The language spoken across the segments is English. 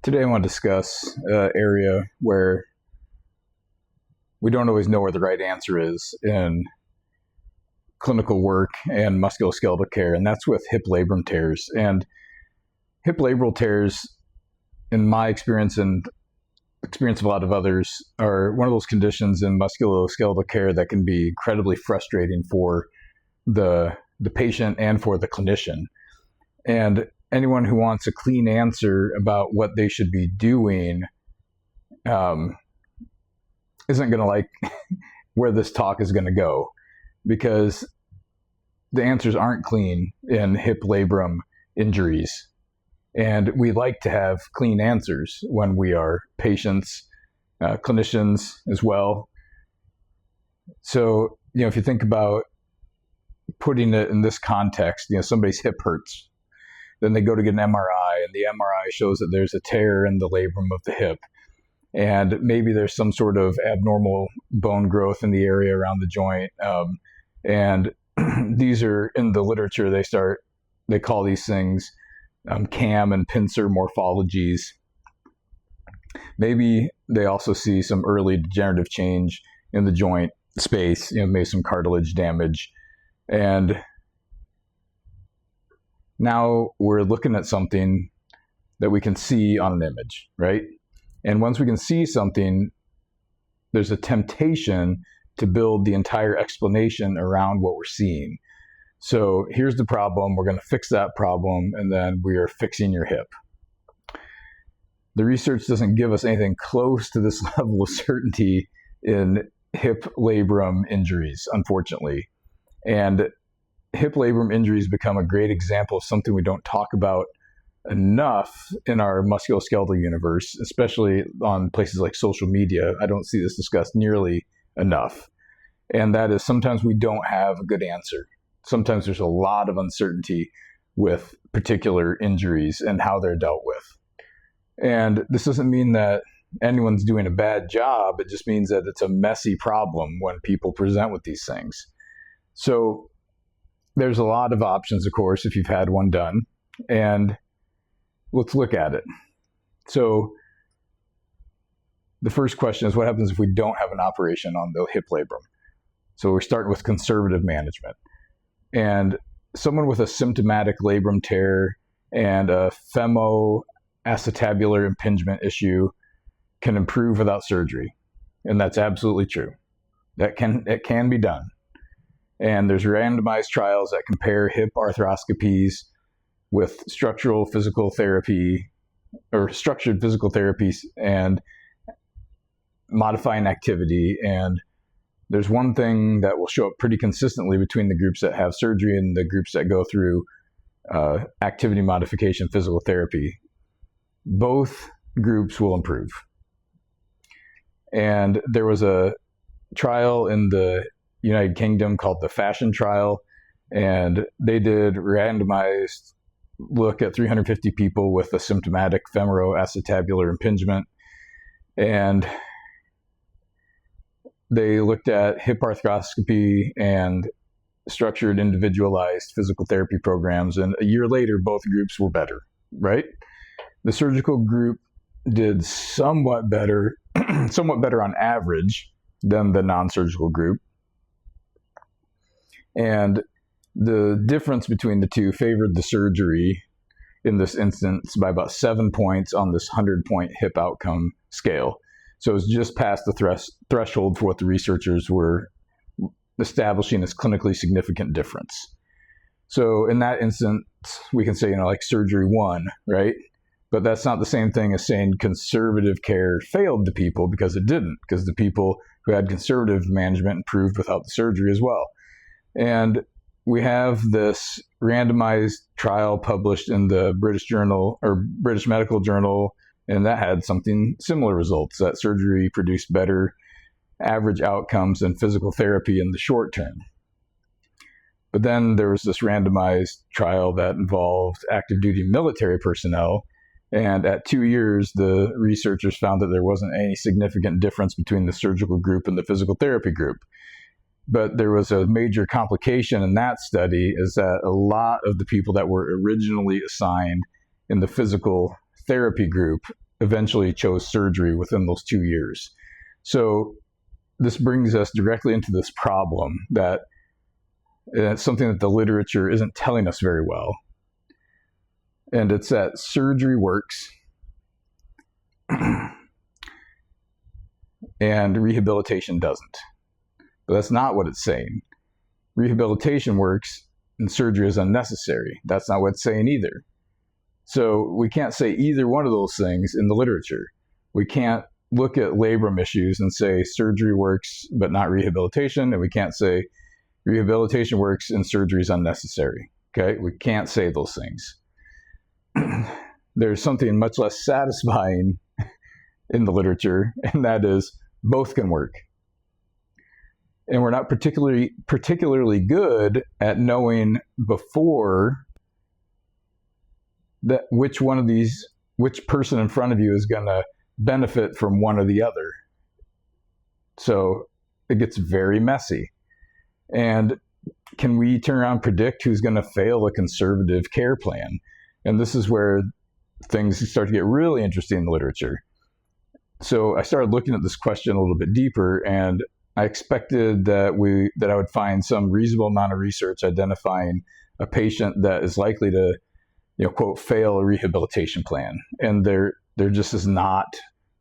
Today I want to discuss an area where we don't always know where the right answer is in clinical work and musculoskeletal care, and that's with hip labrum tears. And hip labral tears, in my experience and experience of a lot of others, are one of those conditions in musculoskeletal care that can be incredibly frustrating for the patient and for the clinician. And anyone who wants a clean answer about what they should be doing isn't going to like where this talk is going to go, because the answers aren't clean in hip labrum injuries. And we like to have clean answers when we are patients, clinicians as well. So, if you think about putting it in this context, somebody's hip hurts. Then they go to get an MRI, and the MRI shows that there's a tear in the labrum of the hip. And maybe there's some sort of abnormal bone growth in the area around the joint. And these are, in the literature, they call these things cam and pincer morphologies. Maybe they also see some early degenerative change in the joint space, maybe some cartilage damage. And now we're looking at something that we can see on an image, right? And once we can see something, there's a temptation to build the entire explanation around what we're seeing. So here's the problem, we're going to fix that problem, and then we are fixing your hip. The research doesn't give us anything close to this level of certainty in hip labrum injuries, unfortunately. And hip labrum injuries become a great example of something we don't talk about enough in our musculoskeletal universe, especially on places like social media. I don't see this discussed nearly enough. And that is, sometimes we don't have a good answer. Sometimes there's a lot of uncertainty with particular injuries and how they're dealt with. And this doesn't mean that anyone's doing a bad job. It just means that it's a messy problem when people present with these things. So there's a lot of options, of course, if you've had one done. And let's look at it. So the first question is, what happens if we don't have an operation on the hip labrum? So we're starting with conservative management. And someone with a symptomatic labrum tear and a femoacetabular impingement issue can improve without surgery. And that's absolutely true. It can be done. And there's randomized trials that compare hip arthroscopies with structured physical therapies and modifying activity. And there's one thing that will show up pretty consistently between the groups that have surgery and the groups that go through activity modification physical therapy. Both groups will improve. And there was a trial in the United Kingdom called the Fashion Trial, and they did randomized look at 350 people with a symptomatic femoral-acetabular impingement, and they looked at hip arthroscopy and structured individualized physical therapy programs, and a year later both groups were better, right? The surgical group did somewhat better on average than the non-surgical group. And the difference between the two favored the surgery in this instance by about 7 points on this 100-point hip outcome scale. So it was just past the threshold for what the researchers were establishing as clinically significant difference. So in that instance, we can say, like surgery won, right? But that's not the same thing as saying conservative care failed the people, because it didn't, because the people who had conservative management improved without the surgery as well. And we have this randomized trial published in the British Medical Journal, and that had something similar results, that surgery produced better average outcomes than physical therapy in the short term. But then there was this randomized trial that involved active duty military personnel, and at 2 years, the researchers found that there wasn't any significant difference between the surgical group and the physical therapy group. But there was a major complication in that study, is that a lot of the people that were originally assigned in the physical therapy group eventually chose surgery within those 2 years. So this brings us directly into this problem that it's something that the literature isn't telling us very well. And it's that surgery works and rehabilitation doesn't. But that's not what it's saying. Rehabilitation works and surgery is unnecessary. That's not what it's saying either. So we can't say either one of those things in the literature. We can't look at labrum issues and say surgery works but not rehabilitation, and we can't say rehabilitation works and surgery is unnecessary. Okay, we can't say those things. There's something much less satisfying in the literature, and that is both can work. And we're not particularly good at knowing before that which person in front of you is going to benefit from one or the other. So it gets very messy. And can we turn around and predict who's going to fail a conservative care plan? And this is where things start to get really interesting in the literature. So I started looking at this question a little bit deeper, and I expected that I would find some reasonable amount of research identifying a patient that is likely to, quote, fail a rehabilitation plan. And there just is not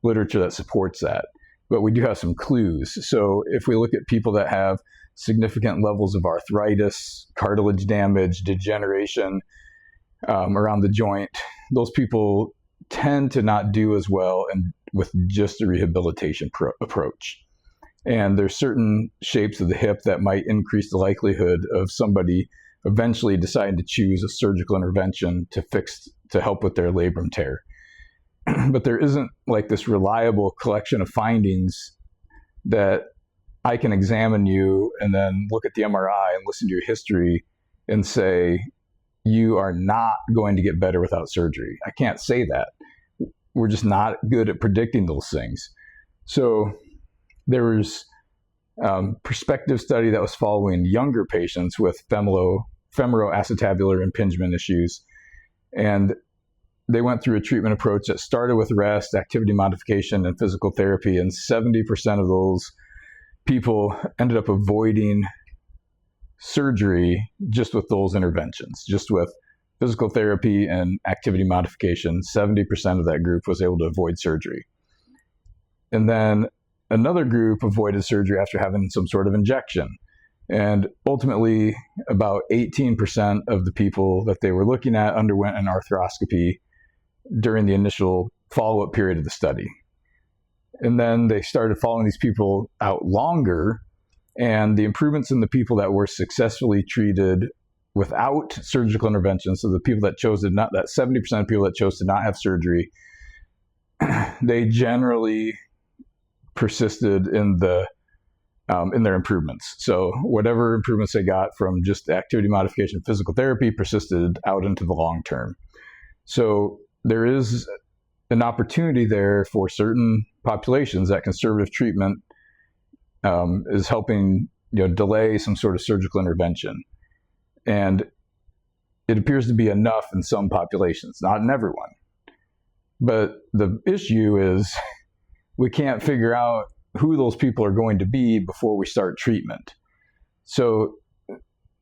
literature that supports that. But we do have some clues. So if we look at people that have significant levels of arthritis, cartilage damage, degeneration around the joint, those people tend to not do as well with just a rehabilitation approach. And there's certain shapes of the hip that might increase the likelihood of somebody eventually deciding to choose a surgical intervention to help with their labrum tear. But there isn't like this reliable collection of findings that I can examine you and then look at the MRI and listen to your history and say, you are not going to get better without surgery. I can't say that. We're just not good at predicting those things. So there was a prospective study that was following younger patients with femoroacetabular impingement issues. And they went through a treatment approach that started with rest, activity modification, and physical therapy. And 70% of those people ended up avoiding surgery just with those interventions, just with physical therapy and activity modification. 70% of that group was able to avoid surgery. And then another group avoided surgery after having some sort of injection. And ultimately, about 18% of the people that they were looking at underwent an arthroscopy during the initial follow-up period of the study. And then they started following these people out longer, and the improvements in the people that were successfully treated without surgical intervention, so the people that chose that 70% of people that chose to not have surgery, they generally persisted in their improvements. So whatever improvements they got from just activity modification, physical therapy persisted out into the long term. So there is an opportunity there for certain populations that conservative treatment is helping delay some sort of surgical intervention. And it appears to be enough in some populations, not in everyone. But the issue is we can't figure out who those people are going to be before we start treatment. So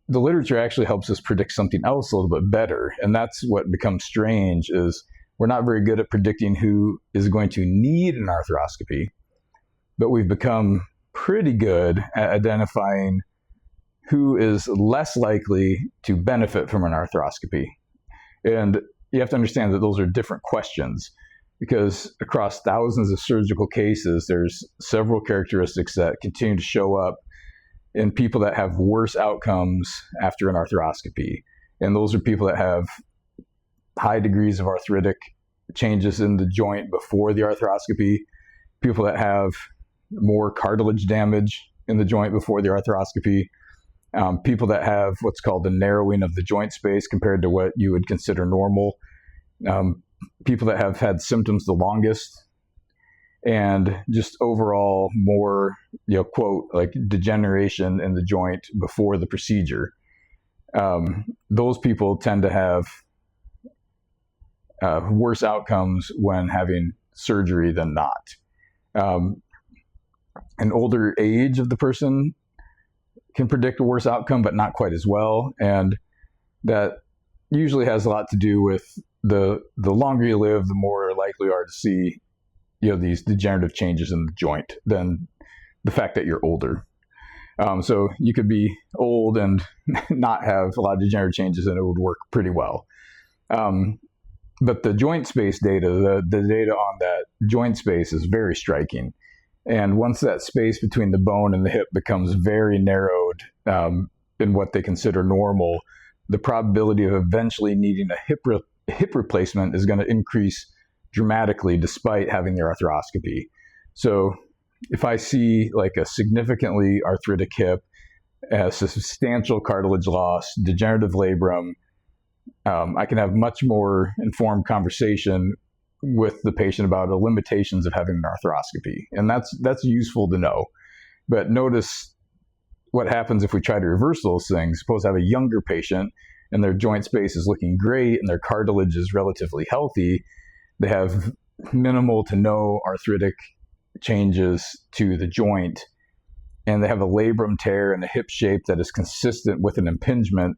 the literature actually helps us predict something else a little bit better. And that's what becomes strange, is we're not very good at predicting who is going to need an arthroscopy, but we've become pretty good at identifying who is less likely to benefit from an arthroscopy. And you have to understand that those are different questions, because across thousands of surgical cases, there's several characteristics that continue to show up in people that have worse outcomes after an arthroscopy. And those are people that have high degrees of arthritic changes in the joint before the arthroscopy, people that have more cartilage damage in the joint before the arthroscopy, people that have what's called the narrowing of the joint space compared to what you would consider normal, people that have had symptoms the longest, and just overall more, quote, like degeneration in the joint before the procedure. Those people tend to have worse outcomes when having surgery than not. An older age of the person can predict a worse outcome, but not quite as well. And that usually has a lot to do with the longer you live, the more likely you are to see, these degenerative changes in the joint than the fact that you're older. So you could be old and not have a lot of degenerative changes, and it would work pretty well. But the joint space data, the data on that joint space is very striking. And once that space between the bone and the hip becomes very narrowed in what they consider normal, the probability of eventually needing a hip replacement is going to increase dramatically despite having the arthroscopy. So if I see like a significantly arthritic hip, a substantial cartilage loss, degenerative labrum, I can have much more informed conversation with the patient about the limitations of having an arthroscopy. And that's useful to know. But notice what happens if we try to reverse those things. Suppose I have a younger patient and their joint space is looking great and their cartilage is relatively healthy. They have minimal to no arthritic changes to the joint, and they have a labrum tear and a hip shape that is consistent with an impingement.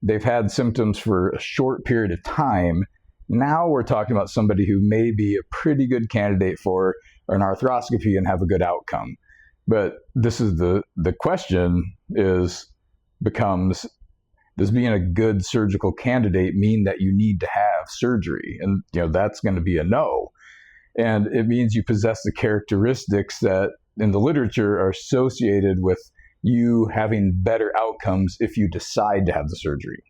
They've had symptoms for a short period of time. Now we're talking about somebody who may be a pretty good candidate for an arthroscopy and have a good outcome. But this is the question becomes, does being a good surgical candidate mean that you need to have surgery? And that's going to be a no. And it means you possess the characteristics that in the literature are associated with you having better outcomes if you decide to have the surgery.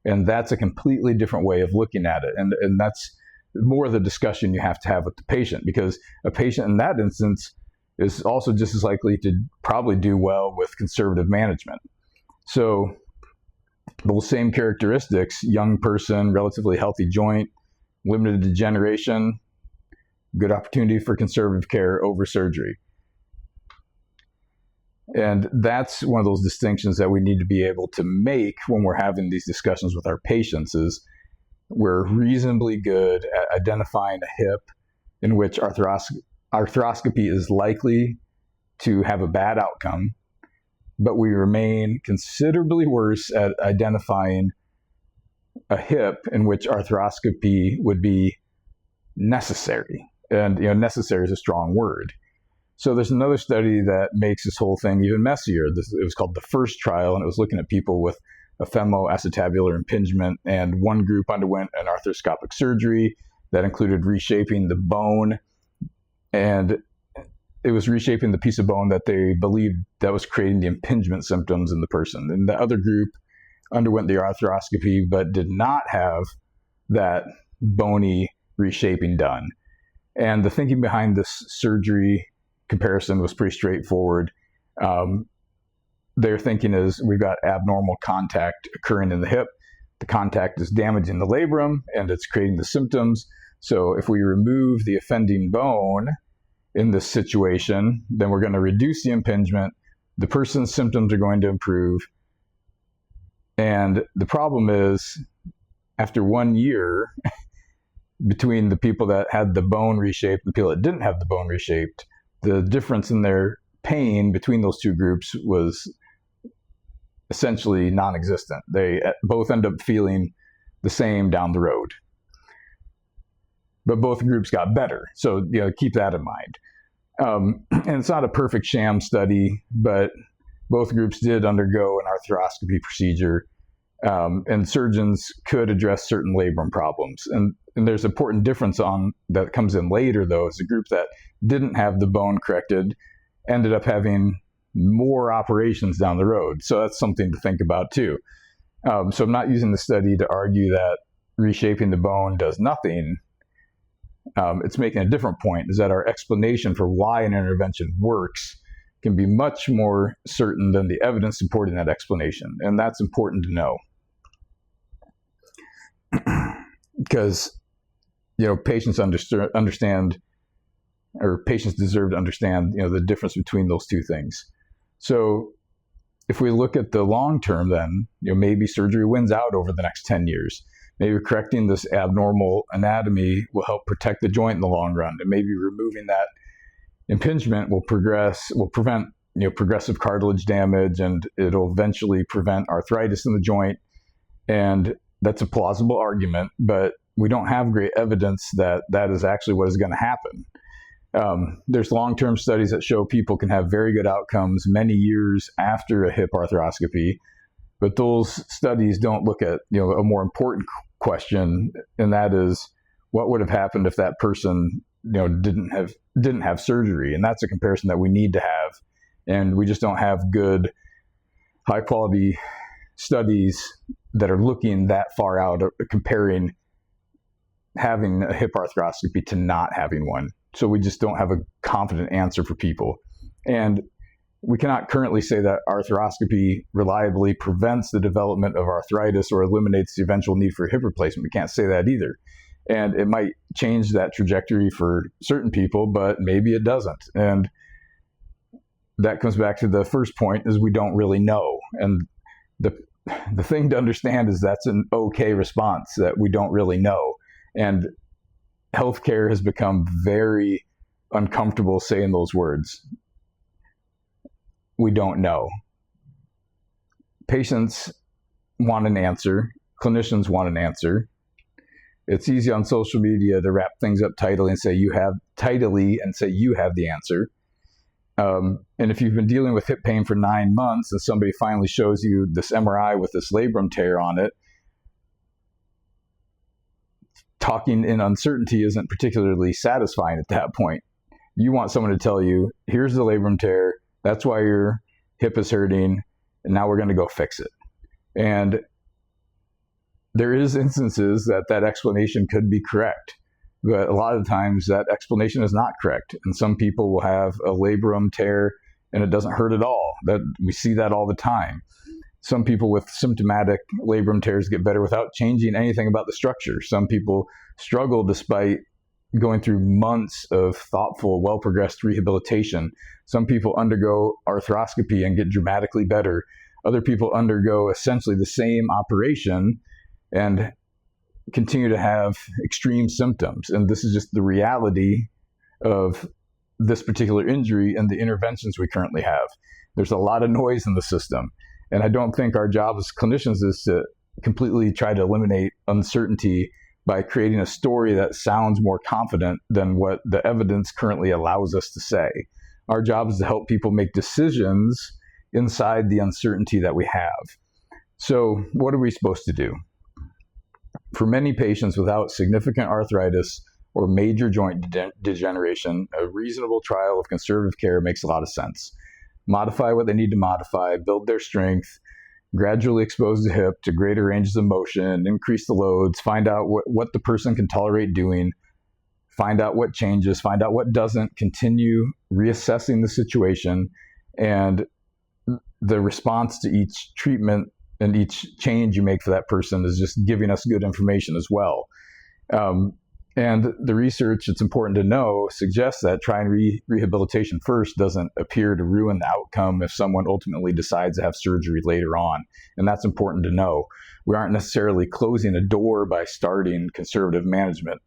And that's a completely different way of looking at it. And that's more of the discussion you have to have with the patient, because a patient in that instance is also just as likely to probably do well with conservative management. So those same characteristics, young person, relatively healthy joint, limited degeneration, good opportunity for conservative care over surgery. And that's one of those distinctions that we need to be able to make when we're having these discussions with our patients. Is we're reasonably good at identifying a hip in which arthroscopy is likely to have a bad outcome, but we remain considerably worse at identifying a hip in which arthroscopy would be necessary. And necessary is a strong word. So there's another study that makes this whole thing even messier. It was called the FIRST trial, and it was looking at people with a femoacetabular impingement, and one group underwent an arthroscopic surgery that included reshaping the bone, and it was reshaping the piece of bone that they believed that was creating the impingement symptoms in the person. And the other group underwent the arthroscopy but did not have that bony reshaping done. And the thinking behind this surgery comparison was pretty straightforward. Their thinking is we've got abnormal contact occurring in the hip. The contact is damaging the labrum and it's creating the symptoms. So if we remove the offending bone in this situation, then we're going to reduce the impingement. The person's symptoms are going to improve. And the problem is, after 1 year, between the people that had the bone reshaped and the people that didn't have the bone reshaped, the difference in their pain between those two groups was essentially non-existent. They both end up feeling the same down the road. But both groups got better. So keep that in mind. And it's not a perfect sham study, but both groups did undergo an arthroscopy procedure, and surgeons could address certain labrum problems. And there's an important difference that comes in later, though, is the group that didn't have the bone corrected ended up having more operations down the road. So that's something to think about too. So I'm not using the study to argue that reshaping the bone does nothing. It's making a different point, is that our explanation for why an intervention works can be much more certain than the evidence supporting that explanation. And that's important to know. Because patients understand, or patients deserve to understand, the difference between those two things. So if we look at the long term, then maybe surgery wins out over the next 10 years. Maybe correcting this abnormal anatomy will help protect the joint in the long run, and maybe removing that impingement will prevent progressive cartilage damage, and it'll eventually prevent arthritis in the joint. And that's a plausible argument, but we don't have great evidence that that is actually what is going to happen. There's long-term studies that show people can have very good outcomes many years after a hip arthroscopy, but those studies don't look at a more important question, and that is what would have happened if that person didn't have surgery. And that's a comparison that we need to have, and we just don't have good, high quality studies that are looking that far out, comparing having a hip arthroscopy to not having one. So we just don't have a confident answer for people. And we cannot currently say that arthroscopy reliably prevents the development of arthritis or eliminates the eventual need for hip replacement. We can't say that either. And it might change that trajectory for certain people, but maybe it doesn't. And that comes back to the first point, is we don't really know. And the thing to understand is that's an okay response, that we don't really know. And healthcare has become very uncomfortable saying those words. We don't know. Patients want an answer. Clinicians want an answer. It's easy on social media to wrap things up tidily and say you have the answer. And if you've been dealing with hip pain for 9 months and somebody finally shows you this MRI with this labrum tear on it, talking in uncertainty isn't particularly satisfying at that point. You want someone to tell you, here's the labrum tear, that's why your hip is hurting, and now we're going to go fix it. And there is instances that explanation could be correct, but a lot of times that explanation is not correct. And some people will have a labrum tear and it doesn't hurt at all. We see that all the time. Some people with symptomatic labrum tears get better without changing anything about the structure. Some people struggle despite going through months of thoughtful, well-progressed rehabilitation. Some people undergo arthroscopy and get dramatically better. Other people undergo essentially the same operation and continue to have extreme symptoms. And this is just the reality of this particular injury and the interventions we currently have. There's a lot of noise in the system. And I don't think our job as clinicians is to completely try to eliminate uncertainty by creating a story that sounds more confident than what the evidence currently allows us to say. Our job is to help people make decisions inside the uncertainty that we have. So what are we supposed to do? For many patients without significant arthritis or major joint degeneration, a reasonable trial of conservative care makes a lot of sense. Modify what they need to modify, build their strength, gradually expose the hip to greater ranges of motion, increase the loads, find out what the person can tolerate doing, find out what changes, find out what doesn't, continue reassessing the situation, and the response to each treatment and each change you make for that person is just giving us good information as well. And the research, it's important to know, suggests that trying rehabilitation first doesn't appear to ruin the outcome if someone ultimately decides to have surgery later on. And that's important to know. We aren't necessarily closing a door by starting conservative management,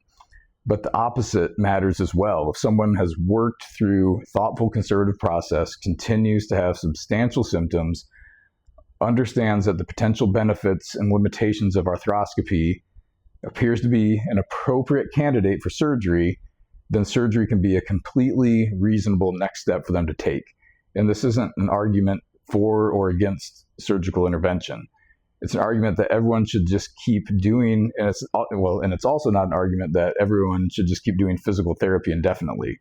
but the opposite matters as well. If someone has worked through thoughtful conservative process, continues to have substantial symptoms, understands that the potential benefits and limitations of arthroscopy appears to be an appropriate candidate for surgery, then surgery can be a completely reasonable next step for them to take. And this isn't an argument for or against surgical intervention. It's an argument that everyone should just keep doing, and it's also not an argument that everyone should just keep doing physical therapy indefinitely.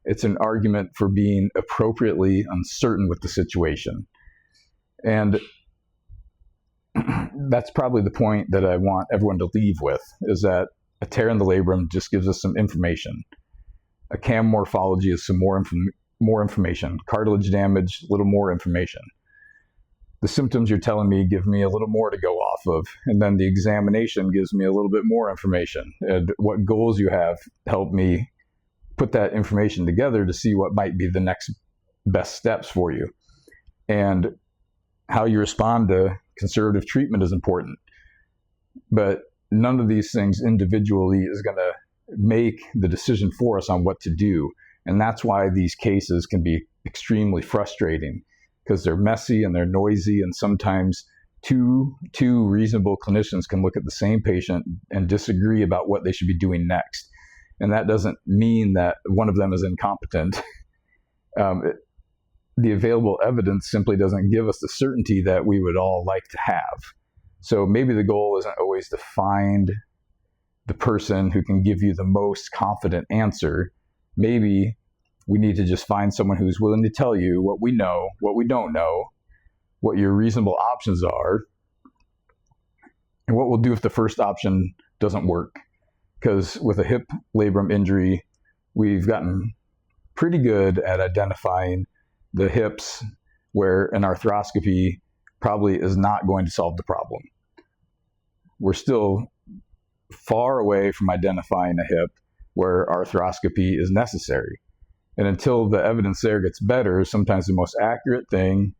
It's an argument for being appropriately uncertain with the situation. And that's probably the point that I want everyone to leave with, is that a tear in the labrum just gives us some information. A cam morphology is some more information. Cartilage damage, a little more information. The symptoms you're telling me give me a little more to go off of, and then the examination gives me a little bit more information. And what goals you have help me put that information together to see what might be the next best steps for you. And how you respond to conservative treatment is important. But none of these things individually is going to make the decision for us on what to do. And that's why these cases can be extremely frustrating, because they're messy and they're noisy, and sometimes two reasonable clinicians can look at the same patient and disagree about what they should be doing next. And that doesn't mean that one of them is incompetent. The available evidence simply doesn't give us the certainty that we would all like to have. So maybe the goal isn't always to find the person who can give you the most confident answer. Maybe we need to just find someone who's willing to tell you what we know, what we don't know, what your reasonable options are, and what we'll do if the first option doesn't work. Because with a hip labrum injury, we've gotten pretty good at identifying the hips where an arthroscopy probably is not going to solve the problem. We're still far away from identifying a hip where arthroscopy is necessary. And until the evidence there gets better, sometimes the most accurate thing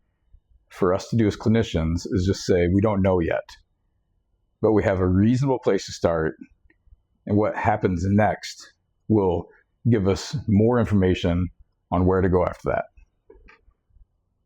for us to do as clinicians is just say, we don't know yet, but we have a reasonable place to start, and what happens next will give us more information on where to go after that.